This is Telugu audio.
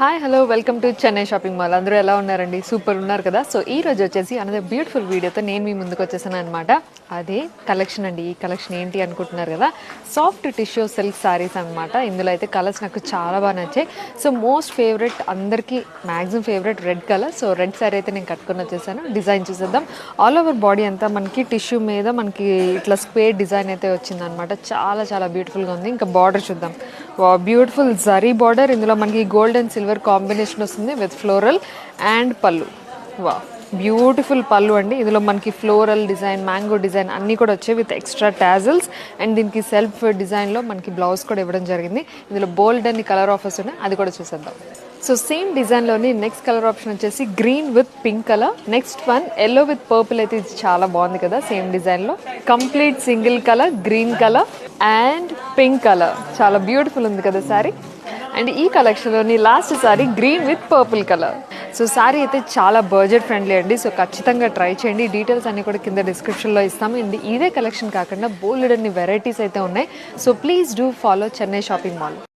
Hi hello welcome to Chennai shopping mall. అందరూ ఎలా ఉన్నారండి? సూపర్ ఉన్నారు కదా. సో ఈ రోజు వచ్చేసి అనదర్ బ్యూటిఫుల్ వీడియోతో నేను మీ ముందుకు వచ్చేసాను అనమాట. అదే కలెక్షన్ అండి. ఈ కలెక్షన్ ఏంటి అనుకుంటున్నారు కదా, సాఫ్ట్ టిష్యూ సిల్క్ శారీస్ అనమాట. ఇందులో అయితే కలర్స్ నాకు చాలా బాగా నచ్చాయి. సో మోస్ట్ ఫేవరెట్, అందరికీ maximum favourite red colour. So red sari అయితే నేను కట్టుకొని వచ్చేసాను. డిజైన్ చూసేద్దాం. ఆల్ ఓవర్ బాడీ అంతా మనకి టిష్యూ మీద మనకి ఇట్లా స్క్వేర్ డిజైన్ అయితే వచ్చిందనమాట. చాలా చాలా బ్యూటిఫుల్గా ఉంది. ఇంకా బార్డర్ చూద్దాం. Beautiful zari border. ఇందులో మనకి గోల్డ్ అండ్ సిల్వర్ కాంబినేషన్ వస్తుంది విత్ ఫ్లోరల్ అండ్ పళ్ళు. వా బ్యూటిఫుల్ పళ్ళు అండి. ఇందులో మనకి ఫ్లోరల్ డిజైన్, మ్యాంగో డిజైన్ అన్నీ కూడా వచ్చాయి విత్ ఎక్స్ట్రా టాజిల్స్. అండ్ దీనికి సెల్ఫ్ డిజైన్లో మనకి బ్లౌజ్ కూడా ఇవ్వడం జరిగింది. ఇందులో బోల్డ్ అన్ని కలర్ ఆఫర్స్ ఉన్నాయి, అది కూడా చూసేద్దాం. సో సేమ్ డిజైన్లోని నెక్స్ట్ కలర్ ఆప్షన్ వచ్చేసి green with pink colour. Next one yellow with purple. అయితే ఇది చాలా బాగుంది కదా. సేమ్ డిజైన్లో complete single colour, green colour and pink colour. చాలా బ్యూటిఫుల్ ఉంది కదా శారీ. అండ్ ఈ కలెక్షన్లోని last sari green with purple colour. So sari అయితే చాలా బడ్జెట్ ఫ్రెండ్లీ అండి. సో ఖచ్చితంగా ట్రై చేయండి. డీటెయిల్స్ అన్ని కూడా కింద డిస్క్రిప్షన్లో ఇస్తాము. అండ్ ఇదే కలెక్షన్ కాకుండా బోల్డ్ అన్ని వెరైటీస్ అయితే ఉన్నాయి. So please do follow Chennai shopping mall.